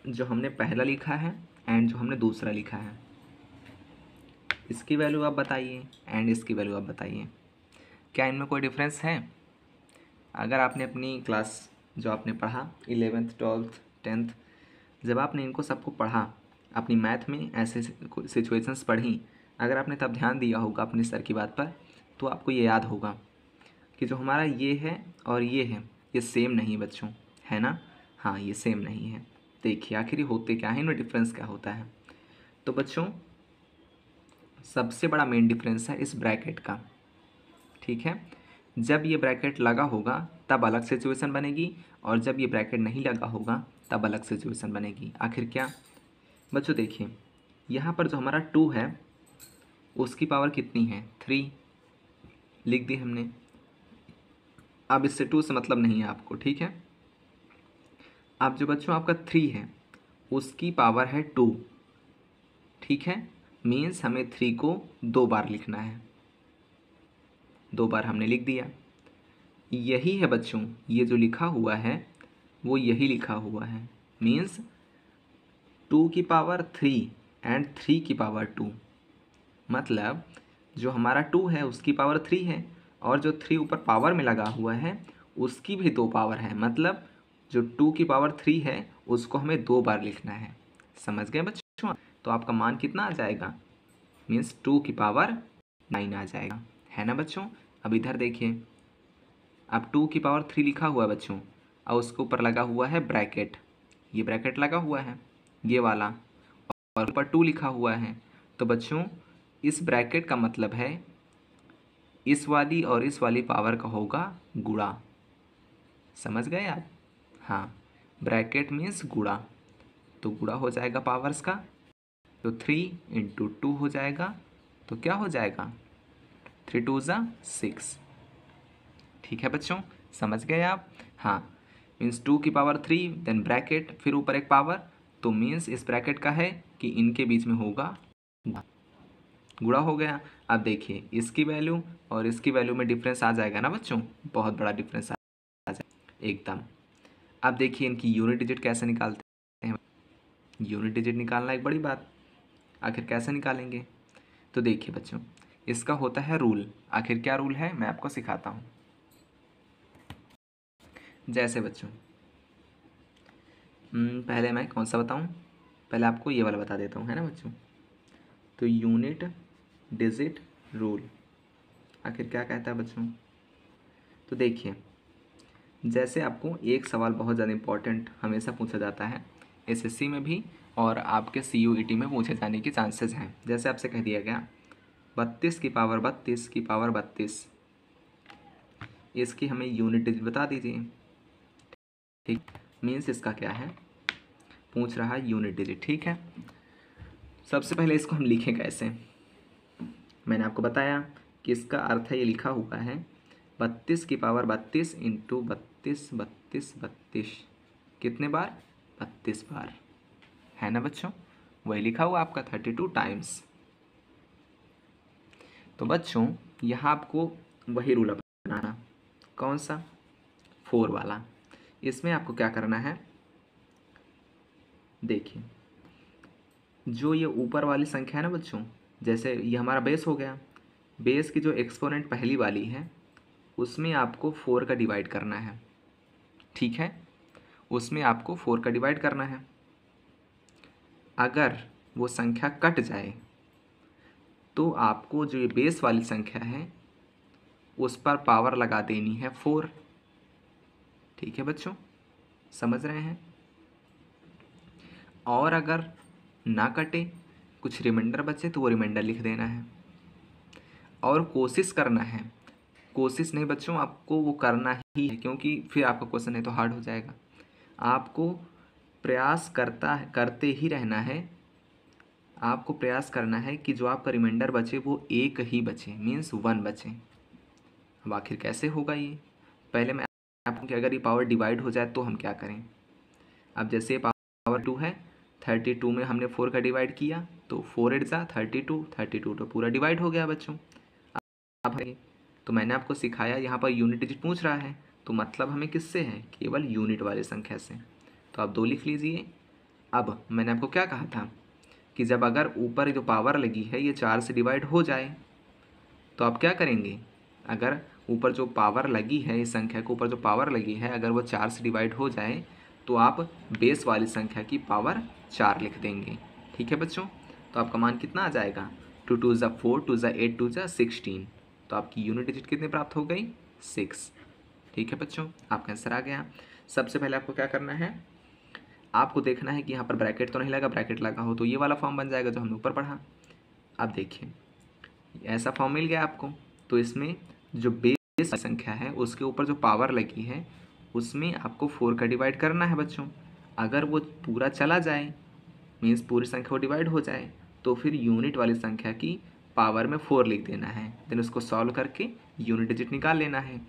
जो हमने पहला लिखा है एंड जो हमने दूसरा लिखा है, इसकी वैल्यू आप बताइए एंड इसकी वैल्यू आप बताइए, क्या इनमें कोई डिफरेंस है। अगर आपने अपनी क्लास जो आपने पढ़ा 11th 12th 10th, जब आपने इनको सबको पढ़ा अपनी मैथ में ऐसे सिचुएशंस पढ़ी, अगर आपने तब ध्यान दिया होगा अपने सर की बात पर, तो आपको ये याद होगा कि जो हमारा ये है और ये है ये सेम नहीं बच्चों, है ना। हाँ ये सेम नहीं है, देखिए आखिर ये होते क्या है, इनमें डिफरेंस क्या होता है। तो बच्चों सबसे बड़ा मेन डिफरेंस है इस ब्रैकेट का, ठीक है। जब ये ब्रैकेट लगा होगा तब अलग सिचुएशन बनेगी, और जब ये ब्रैकेट नहीं लगा होगा तब अलग सिचुएशन बनेगी। आखिर क्या बच्चों, देखिए यहाँ पर जो हमारा 2 है उसकी पावर कितनी है 3, लिख दी हमने। अब इससे 2 से मतलब नहीं है आपको, ठीक है। अब जो बच्चों आपका 3 है उसकी पावर है 2, ठीक है, मीन्स हमें 3 को 2 बार लिखना है, 2 बार हमने लिख दिया। यही है बच्चों, ये जो लिखा हुआ है वो यही लिखा हुआ है, मीन्स 2 की पावर 3 एंड 3 की पावर 2, मतलब जो हमारा 2 है उसकी पावर 3 है, और जो 3 ऊपर पावर में लगा हुआ है उसकी भी 2 पावर है, मतलब जो 2 की पावर 3 है उसको हमें 2 बार लिखना है। समझ गए बच्चों, तो आपका मान कितना आ जाएगा, मीन्स 2 की पावर 9 आ जाएगा, है ना बच्चों। अब इधर देखिए, अब 2 की पावर 3 लिखा हुआ है बच्चों, और उसके ऊपर लगा हुआ है ब्रैकेट, ये ब्रैकेट लगा हुआ है ये वाला, और ऊपर 2 लिखा हुआ है। तो बच्चों इस ब्रैकेट का मतलब है इस वाली और इस वाली पावर का होगा गुणा। समझ गए आप। हाँ, ब्रैकेट मीन्स गुणा, तो गुणा हो जाएगा पावर्स का, तो 3 × 2 हो जाएगा, तो क्या हो जाएगा 3 × 2 = 6। ठीक है बच्चों, समझ गए आप। हाँ, मीन्स 2 की पावर 3 देन ब्रैकेट फिर ऊपर एक पावर, तो मीन्स इस ब्रैकेट का है कि इनके बीच में होगा गुणा हो गया। अब देखिए इसकी वैल्यू और इसकी वैल्यू में डिफरेंस आ जाएगा ना बच्चों, बहुत बड़ा डिफरेंस आ जाएगा एकदम। अब देखिए इनकी यूनिट डिजिट कैसे निकालते हैं। यूनिट डिजिट निकालना एक बड़ी बात, आखिर कैसे निकालेंगे। तो देखिए बच्चों, इसका होता है रूल। आखिर क्या रूल है मैं आपको सिखाता हूँ। जैसे बच्चों पहले मैं कौन सा बताऊँ, पहले आपको ये वाला बता देता हूँ, है ना बच्चों। तो यूनिट डिजिट रूल आखिर क्या कहता है बच्चों। तो देखिए, जैसे आपको एक सवाल बहुत ज़्यादा इम्पोर्टेंट हमेशा पूछा जाता है एसएससी में भी, और आपके सीयूईटी में पूछे जाने के चांसेस हैं। जैसे आपसे कह दिया गया 32 की पावर 32 की पावर 32, इसकी हमें यूनिट डिजिट बता दीजिए। ठीक, मीन्स इसका क्या है, पूछ रहा है यूनिट डिजिट। ठीक है, सबसे पहले इसको हम लिखें कैसे। मैंने आपको बताया कि इसका अर्थ है, ये लिखा हुआ है 32 की पावर 32 इंटू 32 32 32, कितने बार 32 बार, है ना बच्चों। वही लिखा हुआ आपका 32 टाइम्स। तो बच्चों यहाँ आपको वही रूल अपनाना, कौन सा 4 वाला। इसमें आपको क्या करना है, देखिए जो ये ऊपर वाली संख्या है ना बच्चों, जैसे ये हमारा बेस हो गया, बेस की जो एक्सपोनेंट पहली वाली है उसमें आपको 4 का डिवाइड करना है। ठीक है, उसमें आपको 4 का डिवाइड करना है। अगर वो संख्या कट जाए तो आपको जो ये बेस वाली संख्या है उस पर पावर लगा देनी है 4। ठीक है बच्चों, समझ रहे हैं। और अगर ना कटे, कुछ रिमाइंडर बचे, तो वो रिमाइंडर लिख देना है। और कोशिश करना है, कोशिश नहीं बच्चों, आपको वो करना ही है, क्योंकि फिर आपका क्वेश्चन है तो हार्ड हो जाएगा। आपको प्रयास करते ही रहना है। आपको प्रयास करना है कि जो आपका रिमाइंडर बचे वो एक ही बचे, मीन्स 1 बचे। अब आखिर कैसे होगा ये, पहले मैं आपको कि अगर ये पावर डिवाइड हो जाए तो हम क्या करें। अब जैसे पावर 2 है, 32 में हमने 4 का डिवाइड किया, तो 4 8 ज़ा 32, 32 तो पूरा डिवाइड हो गया बच्चों। अब तो मैंने आपको सिखाया, यहाँ पर यूनिट डिजिट पूछ रहा है, तो मतलब हमें किससे है, केवल यूनिट वाली संख्या से। तो आप 2 लिख लीजिए। अब मैंने आपको क्या कहा था कि जब अगर ऊपर जो पावर लगी है ये 4 से डिवाइड हो जाए, तो आप क्या करेंगे, अगर ऊपर जो पावर लगी है, इस संख्या के ऊपर जो पावर लगी है, अगर वो 4 से डिवाइड हो जाए तो आप बेस वाली संख्या की पावर 4 लिख देंगे। ठीक है बच्चों, तो आपका मान कितना आ जाएगा, 2 2 ज़ा 4, 2 ज़ा 8, 2 ज़ा 16। तो आपकी यूनिट डिजिट कितनी प्राप्त हो गई, 6। ठीक है बच्चों, आपका आंसर आ गया। सबसे पहले आपको क्या करना है, आपको देखना है कि यहाँ पर ब्रैकेट तो नहीं लगा, ब्रैकेट लगा हो तो ये वाला फॉर्म बन जाएगा जो हमने ऊपर पढ़ा। अब देखिए ऐसा फॉर्म मिल गया आपको, तो इसमें जो बेस संख्या है उसके ऊपर जो पावर लगी है उसमें आपको 4 का डिवाइड करना है बच्चों। अगर वो पूरा चला जाए, मीन्स पूरी संख्या वो डिवाइड हो जाए, तो फिर यूनिट वाली संख्या की पावर में 4 लिख देना है, देन उसको सॉल्व करके यूनिट डिजिट निकाल लेना है।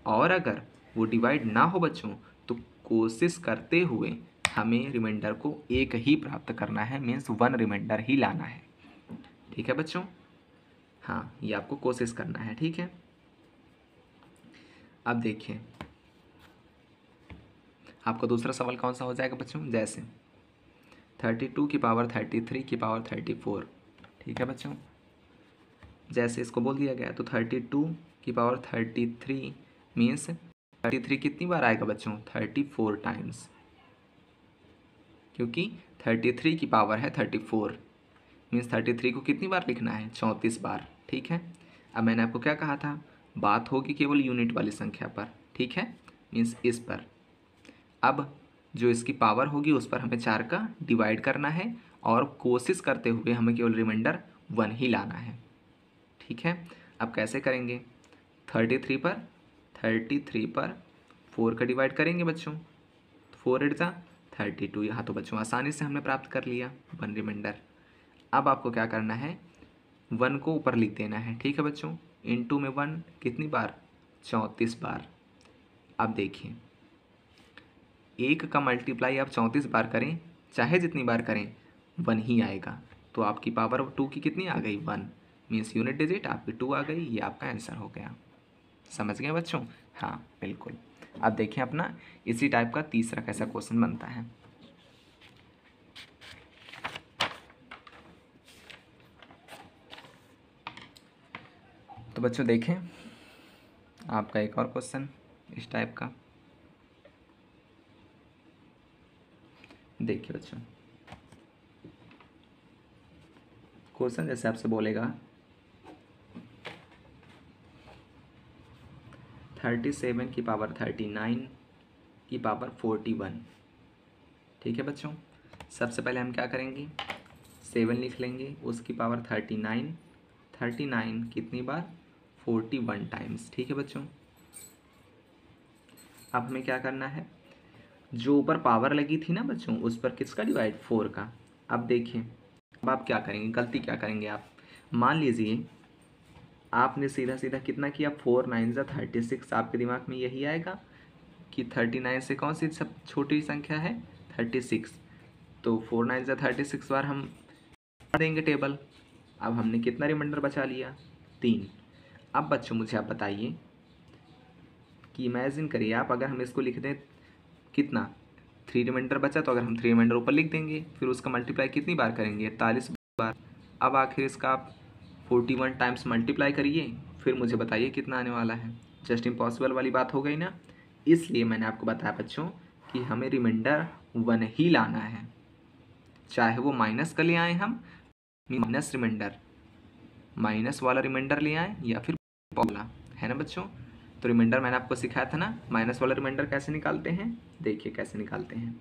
और अगर वो डिवाइड ना हो बच्चों, तो कोशिश करते हुए हमें रिमाइंडर को एक ही प्राप्त करना है, मीन्स 1 रिमाइंडर ही लाना है। ठीक है बच्चों, हाँ ये आपको कोशिश करना है। ठीक है, अब देखिए आपका दूसरा सवाल कौन सा हो जाएगा बच्चों, जैसे 32 की पावर 33 की पावर 34। ठीक है बच्चों, जैसे इसको बोल दिया गया, तो 32 की पावर 33 मीन्स 33 कितनी बार आएगा बच्चों, 34 टाइम्स, क्योंकि 33 की पावर है 34, मीन्स 33 को कितनी बार लिखना है, 34 बार। ठीक है, अब मैंने आपको क्या कहा था, बात होगी केवल यूनिट वाली संख्या पर, ठीक है, मीन्स इस पर। अब जो इसकी पावर होगी उस पर हमें 4 का डिवाइड करना है और कोशिश करते हुए हमें केवल रिमाइंडर 1 ही लाना है, ठीक है। अब कैसे करेंगे, 33 पर 4 का डिवाइड करेंगे बच्चों, 4 8 जा 32। यहाँ तो बच्चों आसानी से हमने प्राप्त कर लिया 1 रिमाइंडर। अब आपको क्या करना है, 1 को ऊपर लिख देना है, ठीक है बच्चों। इनटू में 1 कितनी बार, 34 बार। अब देखिए 1 का मल्टीप्लाई आप 34 बार करें, चाहे जितनी बार करें 1 ही आएगा। तो आपकी पावर 2 की कितनी आ गई, 1, मीन्स यूनिट डिजिट आपकी 2 आ गई। ये आपका आंसर हो गया। समझ गए बच्चों? हाँ बिल्कुल। अब देखें अपना इसी टाइप का तीसरा कैसा क्वेश्चन बनता है। तो बच्चों देखें आपका एक और क्वेश्चन इस टाइप का। देखिए बच्चों क्वेश्चन जैसे आपसे बोलेगा 37 की पावर 39 की पावर 41, ठीक है बच्चों। सबसे पहले हम क्या करेंगे, 7 लिख लेंगे, उसकी पावर 39, 39 कितनी बार, 41 टाइम्स, ठीक है बच्चों। अब हमें क्या करना है, जो ऊपर पावर लगी थी ना बच्चों उस पर किसका डिवाइड, 4 का। अब देखिए अब आप क्या करेंगे, गलती क्या करेंगे आप, मान लीजिए आपने सीधा सीधा कितना किया, 4 9 जा 36। आपके दिमाग में यही आएगा कि 39 से कौन सी सब छोटी संख्या है, 36। तो 4 9 जा 36 बार हम देंगे टेबल। अब हमने कितना रिमाइंडर बचा लिया, 3। अब बच्चों मुझे आप बताइए कि इमेजिन करिए आप, अगर हम इसको लिख दें कितना, 3 रिमाइंडर बचा, तो अगर हम 3 रिमाइंडर ऊपर लिख देंगे फिर उसका मल्टीप्लाई कितनी बार करेंगे, 41 बार। अब आखिर इसका आप 41 टाइम्स मल्टीप्लाई करिए, फिर मुझे बताइए कितना आने वाला है। जस्ट इम्पॉसिबल वाली बात हो गई ना। इसलिए मैंने आपको बताया बच्चों कि हमें रिमाइंडर 1 ही लाना है, चाहे वो माइनस का ले आए हम, माइनस रिमाइंडर, माइनस वाला रिमाइंडर ले आए या फिर वाला, है ना बच्चों। तो रिमाइंडर मैंने आपको सिखाया था ना, माइनस वाला रिमाइंडर कैसे निकालते हैं, देखिए कैसे निकालते हैं,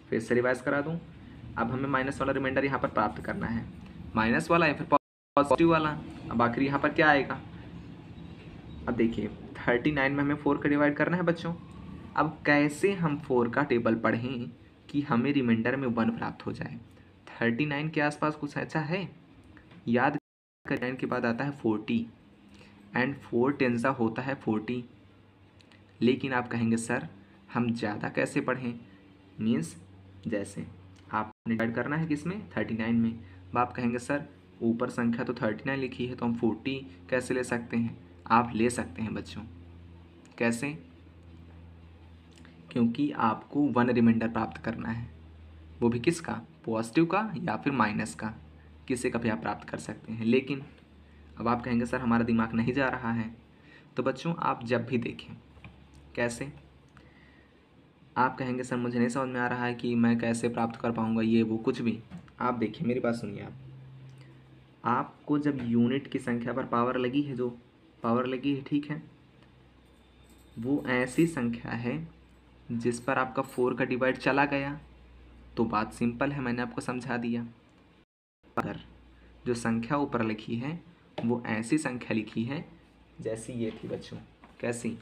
फिर से रिवाइज करा दूं। अब हमें माइनस वाला रिमाइंडर यहाँ पर प्राप्त करना है, माइनस वाला या फिर पॉजिटिव वाला। अब आखिर यहाँ पर क्या आएगा, अब देखिए 39 में हमें 4 का डिवाइड करना है बच्चों। अब कैसे हम 4 का टेबल पढ़ें कि हमें रिमाइंडर में 1 प्राप्त हो जाए। 39 के आसपास कुछ ऐसा है, याद कर, 9 के बाद आता है 40 एंड 4 टेंसा होता है 40। लेकिन आप कहेंगे सर हम ज़्यादा कैसे पढ़ें, मीन्स जैसे आपने डिवाइड करना है किसमें, 39 में। अब आप कहेंगे सर ऊपर संख्या तो 39 लिखी है तो हम 40 कैसे ले सकते हैं। आप ले सकते हैं बच्चों, कैसे, क्योंकि आपको 1 रिमाइंडर प्राप्त करना है, वो भी किसका, पॉजिटिव का या फिर माइनस का, किसी का भी आप प्राप्त कर सकते हैं। लेकिन अब आप कहेंगे सर हमारा दिमाग नहीं जा रहा है। तो बच्चों आप जब भी देखें, कैसे, आप कहेंगे सर मुझे नहीं समझ में आ रहा है कि मैं कैसे प्राप्त कर पाऊँगा ये वो कुछ भी। आप देखिए मेरी बात सुनिए, आपको जब यूनिट की संख्या पर पावर लगी है, जो पावर लगी है, ठीक है, वो ऐसी संख्या है जिस पर आपका 4 का डिवाइड चला गया, तो बात सिंपल है, मैंने आपको समझा दिया। अगर जो संख्या ऊपर लिखी है वो ऐसी संख्या लिखी है जैसी ये थी बच्चों, कैसी,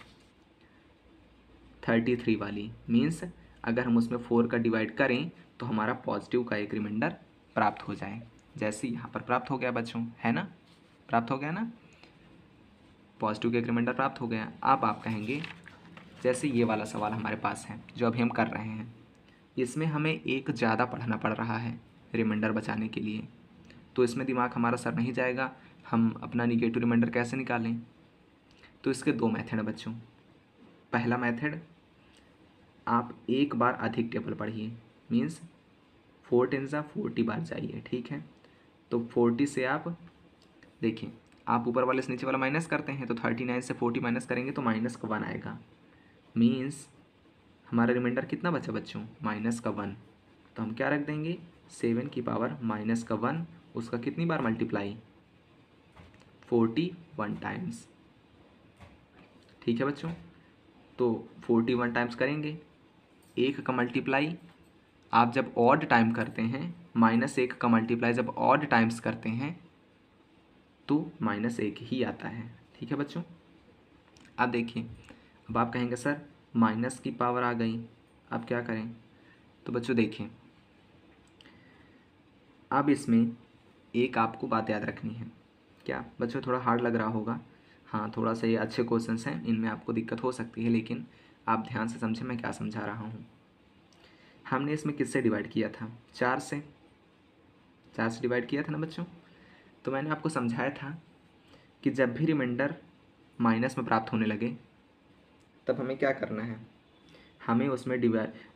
33 वाली, मीन्स अगर हम उसमें 4 का डिवाइड करें तो हमारा पॉजिटिव का एक रिमाइंडर प्राप्त हो जाए, जैसे यहाँ पर प्राप्त हो गया बच्चों, है ना, प्राप्त हो गया ना, पॉजिटिव का एक रिमाइंडर प्राप्त हो गया। अब आप कहेंगे जैसे ये वाला सवाल हमारे पास है जो अभी हम कर रहे हैं, इसमें हमें एक ज़्यादा पढ़ना पड़ रहा है रिमाइंडर बचाने के लिए, तो इसमें दिमाग हमारा सर नहीं जाएगा, हम अपना निगेटिव रिमाइंडर कैसे निकालें। तो इसके 2 मेथड हैं बच्चों। पहला मेथड, आप एक बार अधिक टेबल पढ़िए, मीन्स 4 टेंसा 40 बार जाइए, ठीक है। तो 40 से आप देखिए, आप ऊपर वाले से नीचे वाला माइनस करते हैं, तो 39 से 40 माइनस करेंगे तो माइनस का 1 आएगा, मीन्स हमारा रिमाइंडर कितना बचा बच्चों, माइनस का 1। तो हम क्या रख देंगे, 7 की पावर माइनस का 1, उसका कितनी बार मल्टीप्लाई, 40 1 टाइम्स। ठीक है बच्चों, तो 41 टाइम्स करेंगे। 1 का मल्टीप्लाई आप जब ऑड टाइम करते हैं, -1 का मल्टीप्लाई जब ऑड टाइम्स करते हैं तो -1 ही आता है। ठीक है बच्चों, अब देखिए, अब आप कहेंगे सर माइनस की पावर आ गई, अब क्या करें? तो बच्चों देखिए, अब इसमें एक आपको बात याद रखनी है। क्या बच्चों, थोड़ा हार्ड लग रहा होगा, हाँ थोड़ा सा ये अच्छे क्वेश्चंस हैं, इनमें आपको दिक्कत हो सकती है, लेकिन आप ध्यान से समझें मैं क्या समझा रहा हूँ। हमने इसमें किससे डिवाइड किया था? 4 से। 4 से डिवाइड किया था ना बच्चों। तो मैंने आपको समझाया था कि जब भी रिमाइंडर माइनस में प्राप्त होने लगे तब हमें क्या करना है, हमें उसमें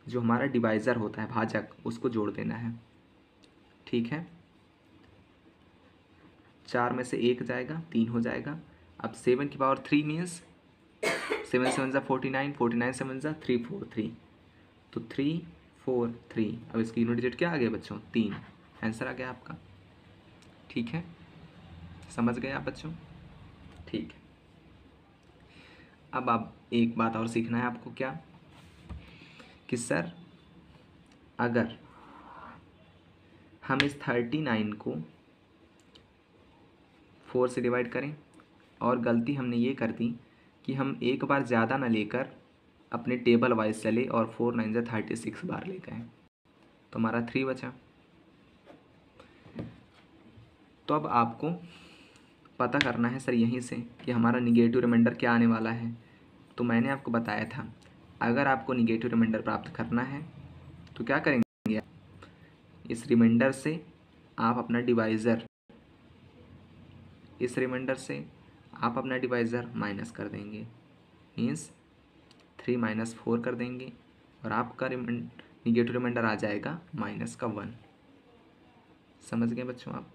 जो हमारा डिवाइज़र होता है, भाजक, उसको जोड़ देना है। ठीक है, 4 में से 1 जाएगा, 3 हो जाएगा। अब 7 की पावर 3 मीन्स 7 7 ज़ा 49, 49 7 ज़ा 343, तो 3 4 3। अब इसकी यूनिट डिजिट क्या आ गया बच्चों? 3। आंसर आ गया आपका। ठीक है, समझ गए आप बच्चों? ठीक है, अब आप एक बात और सीखना है आपको, क्या कि सर अगर हम इस 39 को 4 से डिवाइड करें, और गलती हमने ये कर दी कि हम एक बार ज़्यादा ना लेकर अपने टेबल वाइज चले और 4 9 जा 36 बार ले गए, तो हमारा 3 बचा। तो अब आपको पता करना है सर यहीं से कि हमारा निगेटिव रिमाइंडर क्या आने वाला है। तो मैंने आपको बताया था, अगर आपको निगेटिव रिमाइंडर प्राप्त करना है तो क्या करेंगे, इस रिमाइंडर से आप अपना डिवाइज़र, इस रिमाइंडर से आप अपना डिवाइज़र माइनस कर देंगे, मीन्स 3 - 4 कर देंगे, और आपका निगेटिव रिमाइंडर आ जाएगा -1। समझ गए बच्चों आप?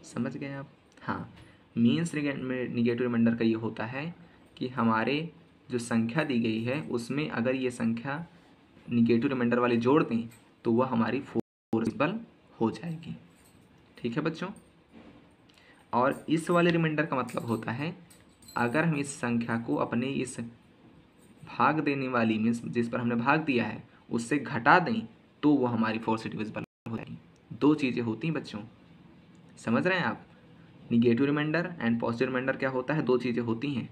समझ गए आप? हाँ, मीन्स निगेटिव रिमाइंडर का ये होता है कि हमारे जो संख्या दी गई है उसमें अगर ये संख्या निगेटिव रिमाइंडर वाली जोड़ दें तो वह हमारी फोर्सिबल हो जाएगी। ठीक है बच्चों, और इस वाले रिमाइंडर का मतलब होता है अगर हम इस संख्या को अपने इस भाग देने वाली, मीन्स जिस पर हमने भाग दिया है, उससे घटा दें तो वो हमारी फोर से डिविजिबल हो जाएगी। 2 चीज़ें होती हैं बच्चों, समझ रहे हैं आप? Negative reminder and positive reminder क्या होता है? 2 चीज़ें होती हैं।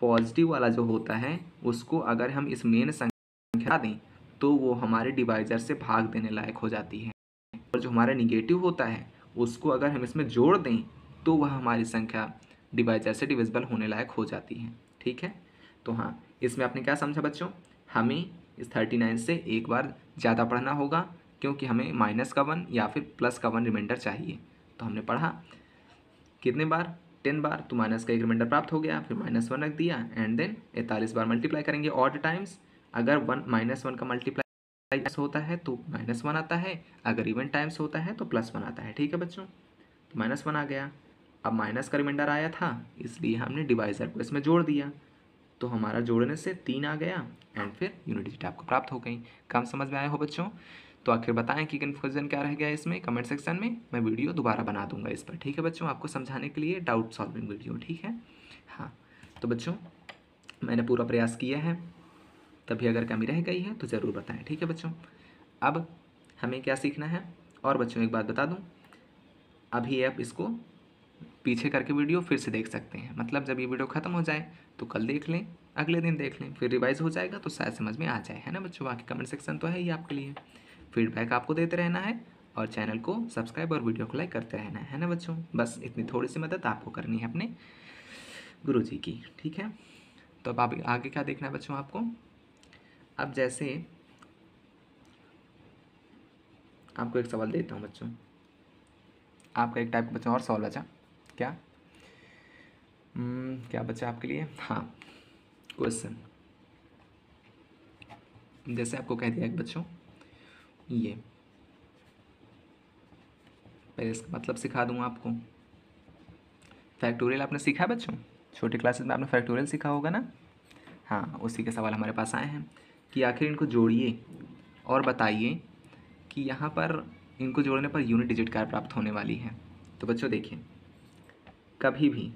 पॉजिटिव वाला जो होता है उसको अगर हम इस मेन संख्या दें तो वो हमारे डिवाइजर से भाग देने लायक हो जाती है, और जो हमारा निगेटिव होता है उसको अगर हम इसमें जोड़ दें तो वह हमारी संख्या डिवाइजर से डिविजिबल होने लायक हो जाती है। ठीक है, तो हाँ, इसमें आपने क्या समझा बच्चों? हमें इस 39 से एक बार ज़्यादा पढ़ना होगा क्योंकि हमें -1 या फिर +1 रिमाइंडर चाहिए। तो हमने पढ़ा कितने बार? 10 बार, तो माइनस का एक रिमाइंडर प्राप्त हो गया, फिर -1 रख दिया, एंड देन 41 बार मल्टीप्लाई करेंगे ऑड टाइम्स। अगर -1 का मल्टीप्लाई होता है तो -1 आता है, अगर इवन टाइम्स होता है तो +1 आता है। ठीक है बच्चों, तो -1 आ गया। अब माइनस का रिमाइंडर आया था इसलिए हमने डिवाइजर को इसमें जोड़ दिया, तो हमारा जोड़ने से 3 आ गया, एंड फिर यूनिट डिजिट आपको प्राप्त हो गई। काम समझ में आया हो बच्चों? तो आखिर बताएं कि कन्फ्यूजन क्या रह गया इसमें, कमेंट सेक्शन में मैं वीडियो दोबारा बना दूंगा इस पर। ठीक है बच्चों, आपको समझाने के लिए डाउट सॉल्विंग वीडियो। ठीक है, हाँ, तो बच्चों मैंने पूरा प्रयास किया है, तभी अगर कमी रह गई है तो ज़रूर बताएं। ठीक है बच्चों, अब हमें क्या सीखना है? और बच्चों एक बात बता दूँ, अभी आप इसको पीछे करके वीडियो फिर से देख सकते हैं, मतलब जब ये वीडियो ख़त्म हो जाए तो कल देख लें, अगले दिन देख लें, फिर रिवाइज हो जाएगा तो शायद समझ में आ जाए, है ना बच्चों? बाकी कमेंट सेक्शन तो है ही आपके लिए, फीडबैक आपको देते रहना है, और चैनल को सब्सक्राइब और वीडियो को लाइक करते रहना है ना बच्चों? बस इतनी थोड़ी सी मदद आपको करनी है अपने गुरुजी की। ठीक है, तो अब आप आगे क्या देखना है बच्चों आपको? अब जैसे आपको एक सवाल देता हूँ बच्चों, आपका एक टाइप का बच्चों और सवाल बचा, क्या क्या बचा आपके लिए? हाँ, क्वेश्चन जैसे आपको कह दिया कि बच्चों ये, पहले इसका मतलब सिखा दूँ आपको। फैक्टोरियल आपने सीखा है बच्चों, छोटी क्लासेस में आपने फैक्टोरियल सीखा होगा ना? हाँ, उसी के सवाल हमारे पास आए हैं कि आखिर इनको जोड़िए और बताइए कि यहाँ पर इनको जोड़ने पर यूनिट डिजिट क्या प्राप्त होने वाली है। तो बच्चों देखिए, कभी भी,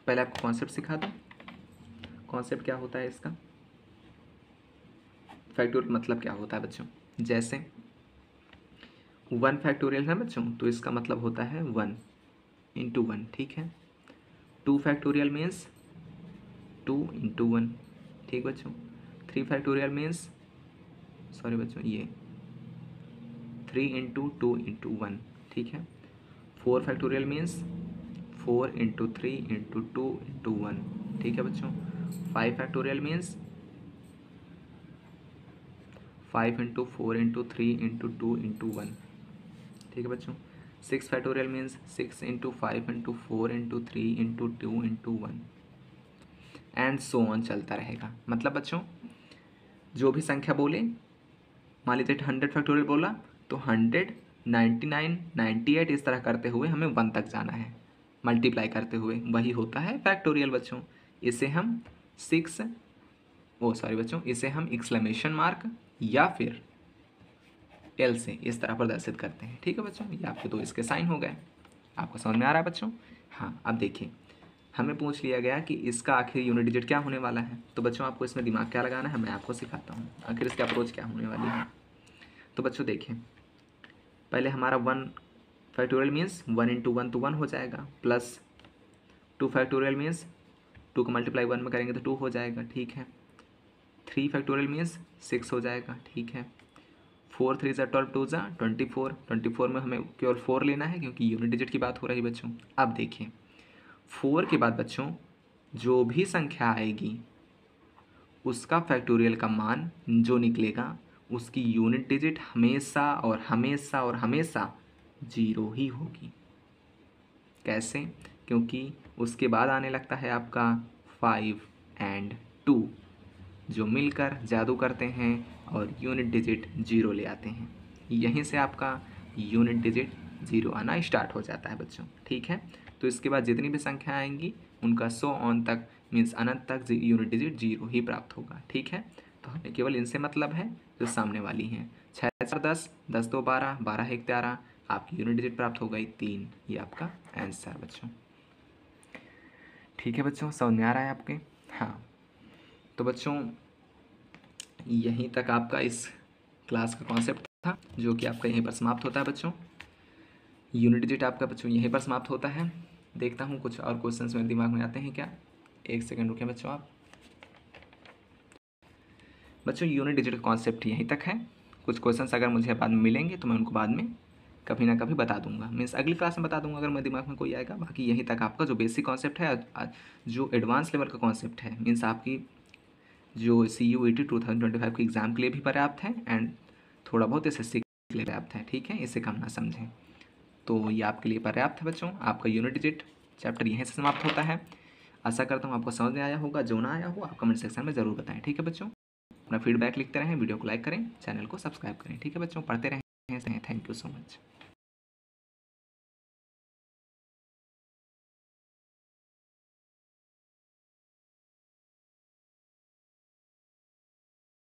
पहले आपको कॉन्सेप्ट सिखा दूँ। कॉन्सेप्ट क्या होता है इसका, फैक्टोरियल मतलब क्या होता है बच्चों। जैसे 1 फैक्टोरियल है बच्चों, तो इसका मतलब होता है 1 इंटू 1, ठीक है। 2 फैक्टोरियल मीन्स 2 इंटू 1, ठीक बच्चों। 3 फैक्टोरियल मीन्स, सॉरी बच्चों, ये 3 इंटू 2 इंटू 1, ठीक है। 4 factorial means 4 into 3 into 2 into 1, ठीक है बच्चों। 5 factorial means 5 into 4 into 3 into 2 into 1, ठीक है बच्चों। 6 factorial means 6 into 5 into 4 into 3 into 2 into 1, and so on चलता रहेगा। मतलब बच्चों जो भी संख्या बोले, मान लीजिए 100 फैक्टोरियल बोला तो 100, 99, 98 इस तरह करते हुए हमें 1 तक जाना है, मल्टीप्लाई करते हुए, वही होता है फैक्टोरियल बच्चों। इसे हम 6, ओ सॉरी बच्चों, इसे हम एक्सक्लेमेशन मार्क या फिर एल से इस तरह प्रदर्शित करते हैं, ठीक है बच्चों। ये आपके दो इसके साइन हो गए। आपको समझ में आ रहा है बच्चों। हाँ, अब देखिए हमें पूछ लिया गया कि इसका आखिर यूनिट डिजिट क्या होने वाला है, तो बच्चों आपको इसमें दिमाग क्या लगाना है मैं आपको सिखाता हूँ, आखिर इसकी अप्रोच क्या होने वाली है। तो बच्चों देखिए, पहले हमारा 1 फैक्टोरियल मीन्स 1 इंटू 1 तो 1 हो जाएगा, प्लस 2 फैक्टोरियल मीन्स 2 को मल्टीप्लाई 1 में करेंगे तो 2 हो जाएगा, ठीक है। 3 फैक्टोरियल मीन्स 6 हो जाएगा, ठीक है। 4 3 ज़ा 12, 2 ज़ा 24, 24 में हमें केवल 4 लेना है क्योंकि यूनिट डिजिट की बात हो रही है बच्चों। अब देखिए 4 के बाद बच्चों जो भी संख्या आएगी उसका फैक्टोरियल का मान जो निकलेगा उसकी यूनिट डिजिट हमेशा और हमेशा और हमेशा 0 ही होगी। कैसे, क्योंकि उसके बाद आने लगता है आपका 5 एंड 2 जो मिलकर जादू करते हैं और यूनिट डिजिट 0 ले आते हैं। यहीं से आपका यूनिट डिजिट 0 आना स्टार्ट हो जाता है बच्चों, ठीक है। तो इसके बाद जितनी भी संख्या आएंगी उनका 100 ऑन तक मीन्स अनंत तक यूनिट डिजिट 0 ही प्राप्त होगा, ठीक है। तो हमें केवल इनसे मतलब है जो सामने वाली हैं। 6 4 10, 10 2 12, 12 1 13, आपकी यूनिट डिजिट प्राप्त हो गई 3। ये आपका आंसर बच्चों, ठीक है बच्चों, समझ में आ रहा है आपके। हाँ, तो बच्चों यहीं तक आपका इस क्लास का कॉन्सेप्ट था जो कि आपका यहीं पर समाप्त होता है बच्चों। यूनिट डिजिट आपका बच्चों यहीं पर समाप्त होता है। देखता हूँ कुछ और क्वेश्चंस मेरे दिमाग में आते हैं क्या, एक सेकंड रुकें बच्चों आप। बच्चों यूनिट डिजिट का कॉन्सेप्ट यहीं तक है। कुछ क्वेश्चंस अगर मुझे बाद में मिलेंगे तो मैं उनको बाद में कभी ना कभी बता दूंगा, मीन्स अगली क्लास में बता दूंगा अगर मेरे दिमाग में कोई आएगा। बाकी यहीं तक आपका जो बेसिक कॉन्सेप्ट है, जो एडवांस लेवल का कॉन्सेप्ट है, मीन्स आपकी जो CUET 2025 के एग्ज़ाम के लिए भी पर्याप्त है एंड थोड़ा बहुत SSC के लिए पर्याप्त है, ठीक है। इसे कम ना समझें। तो ये आपके लिए पर्याप्त है बच्चों। आपका यूनिट डिजिट चैप्टर यहीं से समाप्त होता है। आशा करता हूँ आपको समझ में आया होगा। जो ना आया हो आप कमेंट सेक्शन में ज़रूर बताएं, ठीक है बच्चों। अपना फीडबैक लिखते रहें, वीडियो को लाइक करें, चैनल को सब्सक्राइब करें, ठीक है बच्चों। पढ़ते रहें। Thank you so much.